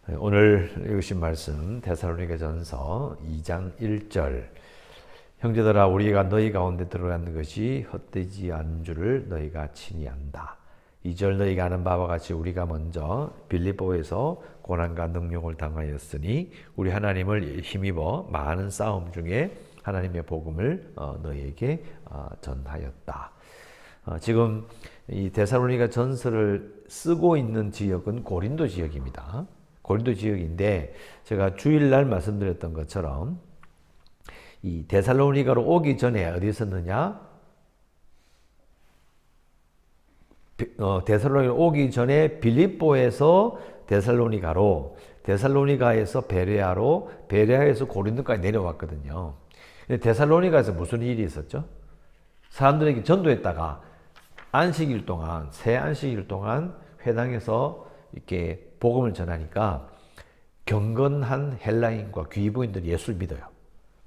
오늘 읽으신 말씀 데살로니가전서 2장 1절. 형제들아, 우리가 너희 가운데 들어간 것이 헛되지 않은 줄을 너희가 친히 안다. 2절. 너희가 아는 바와 같이 우리가 먼저 빌립보에서 고난과 능욕을 당하였으니 우리 하나님을 힘입어 많은 싸움 중에 하나님의 복음을 너희에게 전하였다. 지금 이 데살로니가 전서를 쓰고 있는 지역은 고린도 지역입니다. 고린도 지역인데, 제가 주일날 말씀드렸던 것처럼 이 데살로니가로 오기 전에 어디 있었느냐? 데살로니가로 오기 전에 빌립보에서 데살로니가로, 데살로니가에서 베레아로, 베레아에서 고린도까지 내려왔거든요. 근데 데살로니가에서 무슨 일이 있었죠? 사람들에게 전도했다가 안식일 동안, 새 안식일 동안 회당에서 이렇게 복음을 전하니까 경건한 헬라인과 귀부인들이 예수를 믿어요.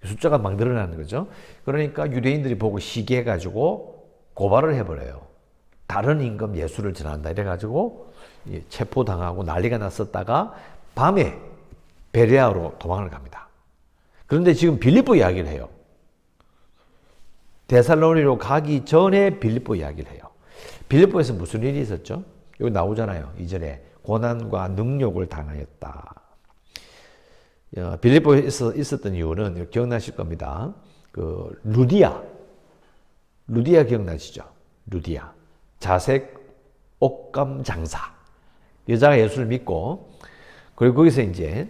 숫자가 막 늘어나는 거죠. 그러니까 유대인들이 보고 시기해가지고 고발을 해버려요. 다른 임금 예수를 전한다 이래가지고 체포당하고 난리가 났었다가 밤에 베레아로 도망을 갑니다. 그런데 지금 빌립보 이야기를 해요. 데살로니가로 가기 전에 빌립보 이야기를 해요. 빌립보에서 무슨 일이 있었죠? 여기 나오잖아요. 이전에 고난과 능욕을 당하였다. 빌립보에 있었던 이유는 기억나실 겁니다. 그 루디아 기억나시죠? 루디아. 자색 옷감 장사. 여자가 예수를 믿고, 그리고 거기서 이제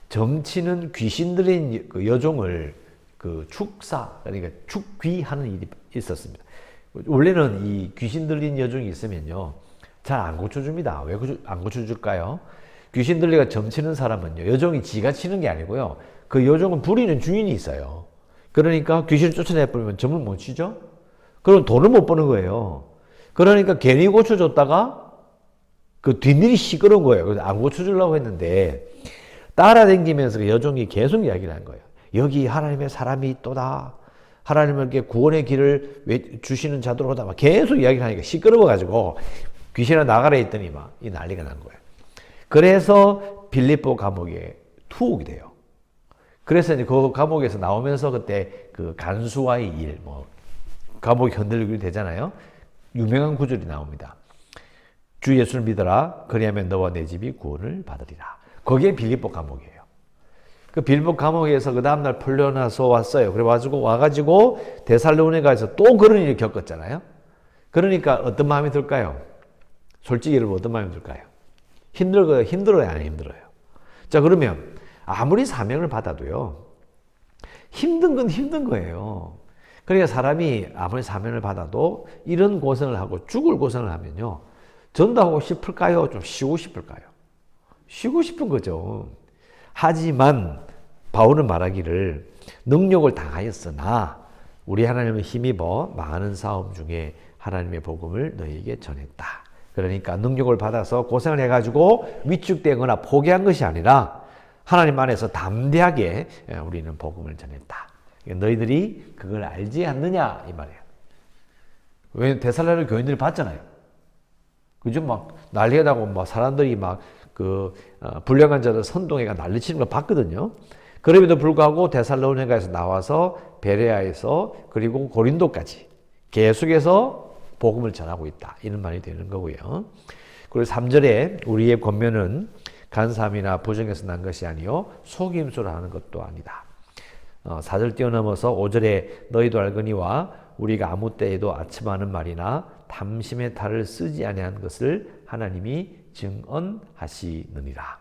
점치는 귀신 들린 그 여종을 그 축사, 그러니까 축귀하는 일이 있었습니다. 원래는 이 귀신 들린 여종이 있으면요, 잘 안 고쳐줍니다. 왜 안 고쳐줄까요? 귀신 들리가 점치는 사람은요, 여종이 지가 치는 게 아니고요, 그 여종은 부리는 주인이 있어요. 그러니까 귀신을 쫓아내버리면 점을 못 치죠? 그럼 돈을 못 버는 거예요. 그러니까 괜히 고쳐줬다가 그 뒷일이 시끄러운 거예요. 그래서 안 고쳐주려고 했는데 따라다니면서 그 여종이 계속 이야기를 한 거예요. 여기 하나님의 사람이 있도다. 하나님에게 구원의 길을 주시는 자들로다. 막 계속 이야기를 하니까 시끄러워가지고 귀신아 나가라 했더니 막 이 난리가 난 거예요. 그래서 빌립보 감옥에 투옥이 돼요. 그래서 이제 그 감옥에서 나오면서 그때 그 간수와의 일, 감옥이 흔들리게 되잖아요. 유명한 구절이 나옵니다. 주 예수를 믿어라. 그리하면 너와 내 집이 구원을 받으리라. 거기에 빌립보 감옥이에요. 그 빌립보 감옥에서 그 다음날 풀려나서 왔어요. 그래가지고 와가지고 데살로니가에서 또 그런 일을 겪었잖아요. 그러니까 어떤 마음이 들까요? 솔직히 여러분 어떤 마음이 들까요? 힘들어요? 안 힘들어요? 자, 그러면 아무리 사명을 받아도요, 힘든 건 힘든 거예요. 그러니까 사람이 아무리 사명을 받아도 이런 고생을 하고 죽을 고생을 하면요, 전도하고 싶을까요? 좀 쉬고 싶을까요? 쉬고 싶은 거죠. 하지만 바울은 말하기를 능욕을 당하였으나 우리 하나님을 힘입어 많은 싸움 중에 하나님의 복음을 너희에게 전했다. 그러니까 능력을 받아서 고생을 해가지고 위축되거나 포기한 것이 아니라 하나님 안에서 담대하게 우리는 복음을 전했다. 너희들이 그걸 알지 않느냐 이 말이에요. 왜 데살로니가 교인들이 봤잖아요. 그죠? 막 난리가 나고 막 사람들이 막 그 불량한 자들 선동회가 난리치는 걸 봤거든요. 그럼에도 불구하고 데살로니가에서 나와서 베레아에서 그리고 고린도까지 계속해서 복음을 전하고 있다. 이런 말이 되는 거고요. 그리고 3절에 우리의 권면은 간사함이나 부정에서 난 것이 아니요 속임수로 하는 것도 아니다. 4절 뛰어넘어서 5절에 너희도 알거니와 우리가 아무 때에도 아첨하는 말이나 탐심의 탈을 쓰지 아니한 것을 하나님이 증언하시느니라.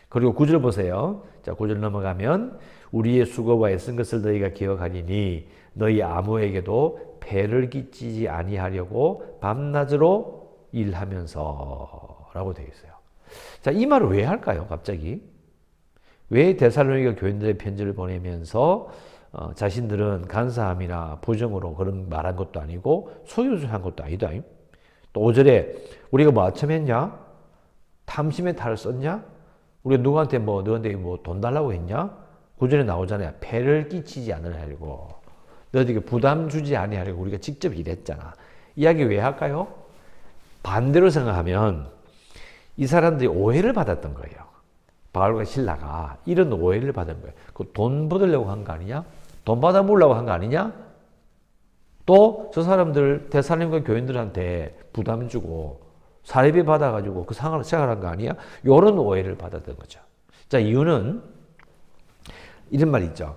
그리고 9절 보세요. 자, 9절 넘어가면 우리의 수고와 애쓴 것을 너희가 기억하리니 너희 아무에게도 폐를 끼치지 아니하려고 밤낮으로 일하면서 라고 되어 있어요. 자, 이 말을 왜 할까요? 갑자기 왜 데살로니가 교인들의 편지를 보내면서 자신들은 간사함이나 부정으로 그런 말한 것도 아니고 소유한 것도 아니다. 또 5절에 우리가 뭐 아첨했냐? 탐심의 탈을 썼냐? 우리가 너한테 돈 달라고 했냐? 9절에 나오잖아요. 폐를 끼치지 않으려고. 너희에게 부담 주지 아니하려고 우리가 직접 일했잖아. 이야기 왜 할까요? 반대로 생각하면 이 사람들이 오해를 받았던 거예요. 바울과 실라가 이런 오해를 받은 거예요. 그 돈 받으려고 한 거 아니냐? 돈 받아 먹으려고 한 거 아니냐? 또 저 사람들 데살로니가 교인들한테 부담 주고 사례비 받아가지고 그 상황을 생각한 거 아니야? 이런 오해를 받았던 거죠. 자, 이유는 이런 말이 있죠.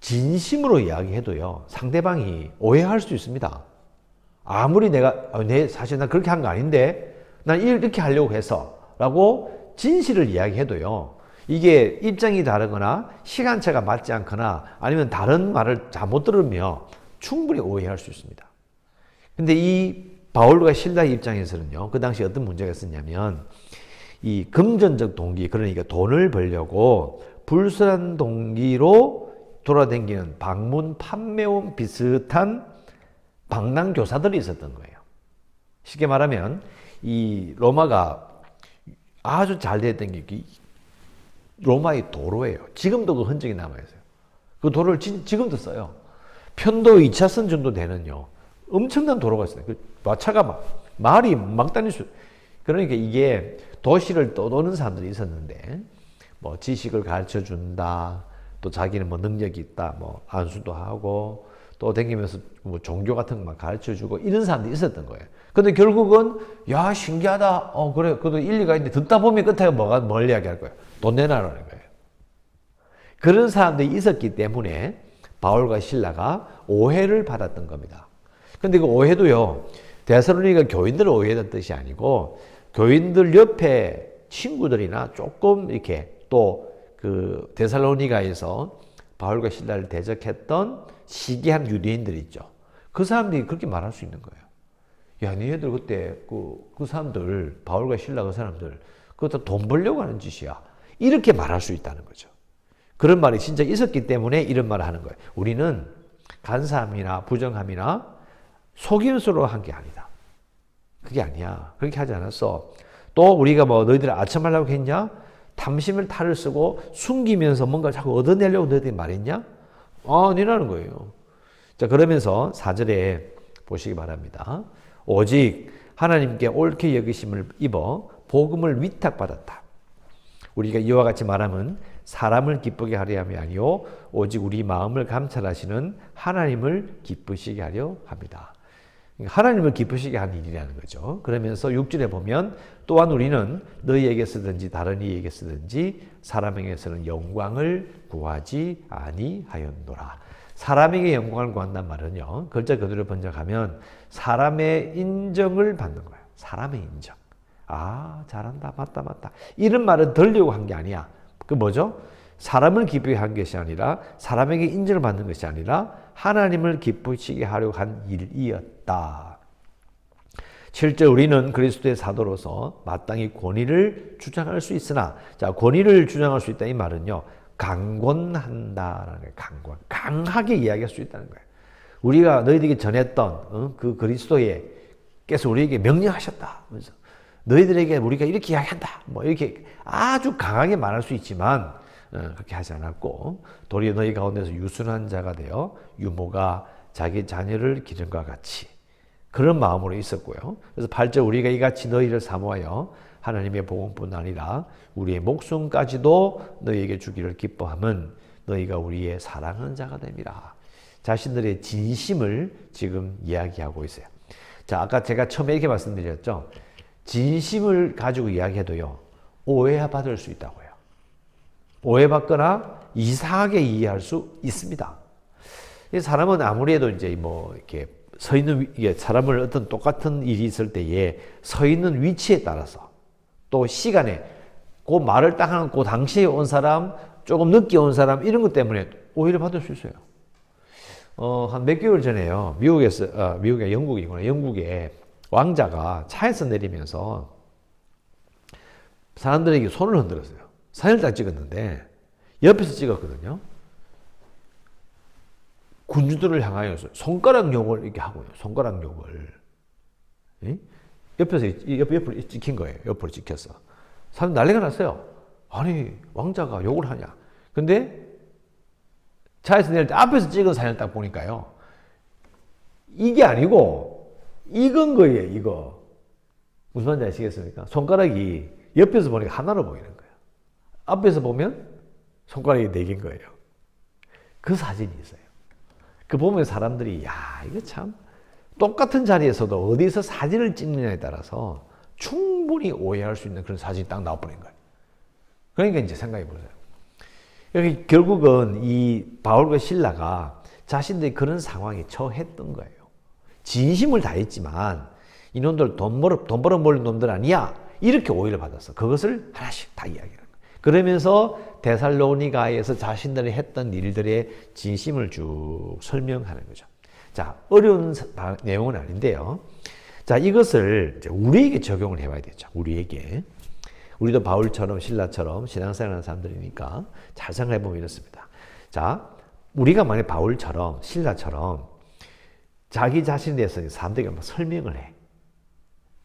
진심으로 이야기해도요, 상대방이 오해할 수 있습니다. 아무리 사실 난 그렇게 한 거 아닌데, 난 이렇게 하려고 해서, 라고 진실을 이야기해도요, 이게 입장이 다르거나, 시간차가 맞지 않거나, 아니면 다른 말을 잘못 들으면 충분히 오해할 수 있습니다. 근데 이 바울과 실라의 입장에서는요, 그 당시 어떤 문제가 있었냐면, 이 금전적 동기, 그러니까 돈을 벌려고 불순한 동기로 돌아다니는 방문 판매원 비슷한 방랑교사들이 있었던 거예요. 쉽게 말하면 이 로마가 아주 잘 됐던 게 로마의 도로예요. 지금도 그 흔적이 남아있어요. 그 도로를 지금도 써요. 편도 2차선 정도 되는요, 엄청난 도로가 있어요. 그 마차가 말이 막 다닐 수. 그러니까 이게 도시를 떠도는 사람들이 있었는데, 뭐 지식을 가르쳐 준다, 또 자기는 뭐 능력이 있다, 뭐 안수도 하고, 또 다니면서 뭐 종교 같은 거 막 가르쳐 주고 이런 사람들이 있었던 거예요. 근데 결국은 야, 신기하다. 그래. 그래도 일리가 있는데 듣다 보면 끝에 뭘 이야기할 거예요? 돈 내놔라는 거예요. 그런 사람들이 있었기 때문에 바울과 실라가 오해를 받았던 겁니다. 근데 그 오해도요, 데살로니가 교인들을 오해했던 뜻이 아니고, 교인들 옆에 친구들이나 조금 이렇게 또 그 데살로니가에서 바울과 실라를 대적했던 시기한 유대인들이 있죠. 그 사람들이 그렇게 말할 수 있는 거예요. 야, 니네들 그때 그 사람들, 바울과 실라 그 사람들, 그것도 돈 벌려고 하는 짓이야. 이렇게 말할 수 있다는 거죠. 그런 말이 진짜 있었기 때문에 이런 말을 하는 거예요. 우리는 간사함이나 부정함이나 속임수로 한 게 아니다. 그게 아니야. 그렇게 하지 않았어. 또 우리가 뭐 너희들을 아첨하려고 했냐? 탐심을 탈을 쓰고 숨기면서 뭔가 자꾸 얻어내려고 너희들이 말했냐? 아니라는 거예요. 자, 그러면서 4절에 보시기 바랍니다. 오직 하나님께 옳게 여기심을 입어 복음을 위탁받았다. 우리가 이와 같이 말하면 사람을 기쁘게 하려 함이 아니요 오직 우리 마음을 감찰하시는 하나님을 기쁘시게 하려 합니다. 하나님을 기쁘시게 하는 일이라는 거죠. 그러면서 6절에 보면 또한 우리는 너희에게 쓰든지 다른 이에게 쓰든지 사람에게서는 영광을 구하지 아니하였노라. 사람에게 영광을 구한단 말은요, 글자 그대로 번역하면 사람의 인정을 받는 거예요. 사람의 인정. 아, 잘한다, 맞다. 이런 말은 들으려고 한 게 아니야. 그 뭐죠? 사람을 기쁘게 한 것이 아니라, 사람에게 인정을 받는 것이 아니라 하나님을 기쁘시게 하려고 한 일이었다. 실제 우리는 그리스도의 사도로서 마땅히 권위를 주장할 수 있으나, 자, 권위를 주장할 수 있다 이 말은요, 강권한다라는 거예요. 강하게 이야기할 수 있다는 거예요. 우리가 너희들에게 전했던 그 그리스도께서 우리에게 명령하셨다. 그래서 너희들에게 우리가 이렇게 이야기한다. 뭐 이렇게 아주 강하게 말할 수 있지만 그렇게 하지 않았고, 도리어 너희 가운데서 유순한 자가 되어 유모가 자기 자녀를 기른과 같이 그런 마음으로 있었고요. 그래서 8절 우리가 이같이 너희를 사모하여 하나님의 복음뿐 아니라 우리의 목숨까지도 너희에게 주기를 기뻐함은 너희가 우리의 사랑하는 자가 됨이라. 자신들의 진심을 지금 이야기하고 있어요. 자, 아까 제가 처음에 이렇게 말씀드렸죠. 진심을 가지고 이야기해도요, 오해받을 수 있다고요. 오해받거나 이상하게 이해할 수 있습니다. 사람은 아무리 해도 이제 뭐 이렇게 서 있는, 이게 사람을 어떤 똑같은 일이 있을 때에 서 있는 위치에 따라서 또 시간에 그 말을 딱 하는 그 당시에 온 사람, 조금 늦게 온 사람, 이런 것 때문에 오해를 받을 수 있어요. 한 몇 개월 전에요. 미국의 영국이구나. 영국의 왕자가 차에서 내리면서 사람들에게 손을 흔들었어요. 사진을 딱 찍었는데 옆에서 찍었거든요. 군주들을 향하여서 손가락 욕을 이렇게 하고요. 손가락 욕을. 옆에서 옆으로 찍힌 거예요. 옆으로 찍혀서. 사람 난리가 났어요. 아니, 왕자가 욕을 하냐. 근데 차에서 내릴 때 앞에서 찍은 사진을 딱 보니까요, 이게 아니고 이건 거예요. 이거 무슨 말인지 아시겠습니까? 손가락이 옆에서 보니까 하나로 보이는 거예요. 앞에서 보면 손가락이 4개인 거예요. 그 사진이 있어요. 그 보면 사람들이 야 이거 참 똑같은 자리에서도 어디서 사진을 찍느냐에 따라서 충분히 오해할 수 있는 그런 사진이 딱 나와버린 거예요. 그러니까 이제 생각해 보세요. 여기 결국은 이 바울과 실라가 자신들이 그런 상황에 처했던 거예요. 진심을 다했지만 이놈들 돈 벌어 먹는 놈들 아니야. 이렇게 오해를 받았어. 그것을 하나씩 다 이야기하는 거예요. 그러면서 데살로니가에서 자신들이 했던 일들의 진심을 쭉 설명하는 거죠. 자, 어려운 내용은 아닌데요. 자, 이것을 이제 우리에게 적용을 해봐야 되죠. 우리에게. 우리도 바울처럼 신라처럼 신앙생활하는 사람들이니까 잘 생각해보면 이렇습니다. 자, 우리가 만약 바울처럼 신라처럼 자기 자신에 대해서 사람들에게 설명을 해.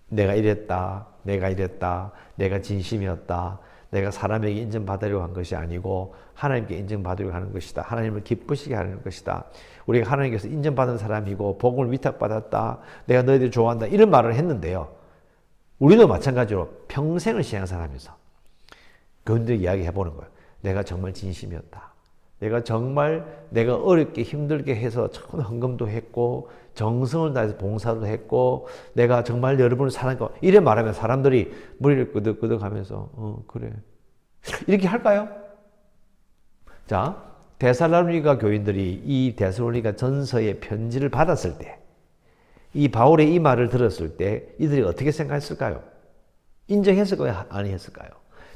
내가 이랬다, 내가 진심이었다, 내가 사람에게 인정받으려고 한 것이 아니고 하나님께 인정받으려고 하는 것이다. 하나님을 기쁘시게 하는 것이다. 우리가 하나님께서 인정받은 사람이고 복음을 위탁받았다. 내가 너희들 좋아한다. 이런 말을 했는데요. 우리도 마찬가지로 평생을 신앙생활하면서 그분들 이야기해보는 거예요. 내가 정말 진심이었다. 내가 어렵게 힘들게 해서 참 헌금도 했고 정성을 다해서 봉사도 했고 내가 정말 여러분을 사랑하고 이래 말하면 사람들이 머리를 끄덕끄덕 하면서 그래 이렇게 할까요? 자, 데살로니가 교인들이 이 데살로니가 전서의 편지를 받았을 때 이 바울의 이 말을 들었을 때 이들이 어떻게 생각했을까요? 인정했을까요? 아니했을까요?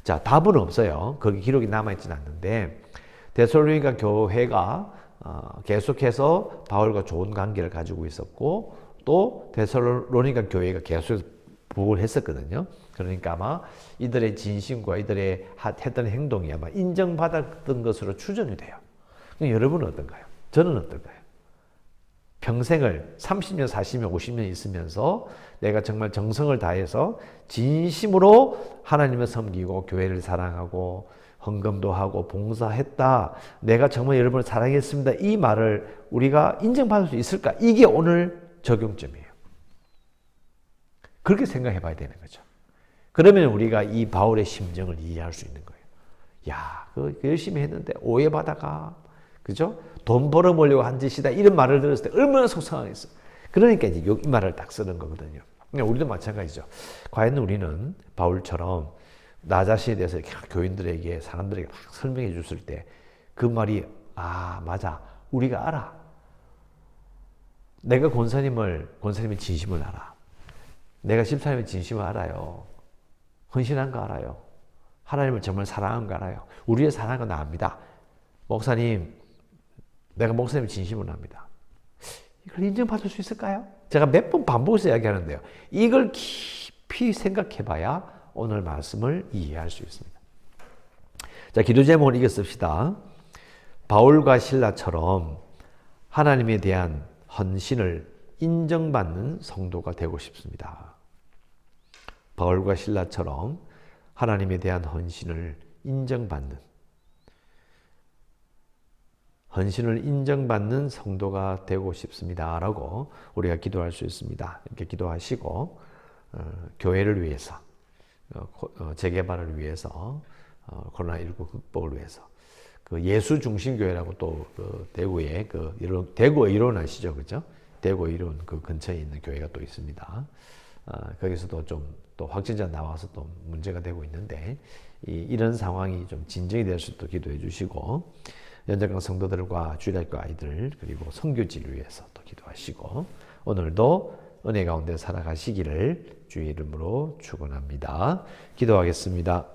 자, 답은 없어요. 거기 기록이 남아있지는 않는데 데살로니가 교회가 계속해서 바울과 좋은 관계를 가지고 있었고 또 데살로니가 교회가 계속해서 부흥을 했었거든요. 그러니까 아마 이들의 진심과 이들의 했던 행동이 아마 인정받았던 것으로 추정이 돼요. 여러분은 어떤가요? 저는 어떨까요? 평생을 30년, 40년, 50년 있으면서 내가 정말 정성을 다해서 진심으로 하나님을 섬기고 교회를 사랑하고 헌금도 하고 봉사했다. 내가 정말 여러분을 사랑했습니다. 이 말을 우리가 인정받을 수 있을까? 이게 오늘 적용점이에요. 그렇게 생각해 봐야 되는 거죠. 그러면 우리가 이 바울의 심정을 이해할 수 있는 거예요. 야, 그 열심히 했는데 오해받아가. 그죠? 돈 벌어보려고 한 짓이다. 이런 말을 들었을 때 얼마나 속상하겠어. 그러니까 이제 이 말을 딱 쓰는 거거든요. 우리도 마찬가지죠. 과연 우리는 바울처럼 나 자신에 대해서 교인들에게, 사람들에게 막 설명해 줬을 때 그 말이, 아, 맞아. 우리가 알아. 내가 권사님의 진심을 알아. 내가 집사님의 진심을 알아요. 헌신한 거 알아요. 하나님을 정말 사랑한 거 알아요. 우리의 사랑한 건 압니다. 목사님, 내가 목사님의 진심을 압니다. 이걸 인정받을 수 있을까요? 제가 몇 번 반복해서 이야기하는데요. 이걸 깊이 생각해 봐야 오늘 말씀을 이해할 수 있습니다. 자, 기도 제목을 이겨 씁시다. 바울과 실라처럼 하나님에 대한 헌신을 인정받는 성도가 되고 싶습니다. 바울과 실라처럼 하나님에 대한 헌신을 인정받는 성도가 되고 싶습니다. 라고 우리가 기도할 수 있습니다. 이렇게 기도하시고 교회를 위해서 재개발을 위해서 코로나19 극복을 위해서 그 예수 중심 교회라고 또 그 대구에 대구 의료원 아시죠, 그죠? 대구 의료원 그 근처에 있는 교회가 또 있습니다. 거기서도 좀 또 확진자 나와서 또 문제가 되고 있는데 이런 상황이 좀 진정이 될 수 있도록 기도해 주시고 연장강 성도들과 주일학교 아이들 그리고 선교지를 위해서 또 기도하시고 오늘도 은혜 가운데 살아가시기를 주의 이름으로 축원합니다. 기도하겠습니다.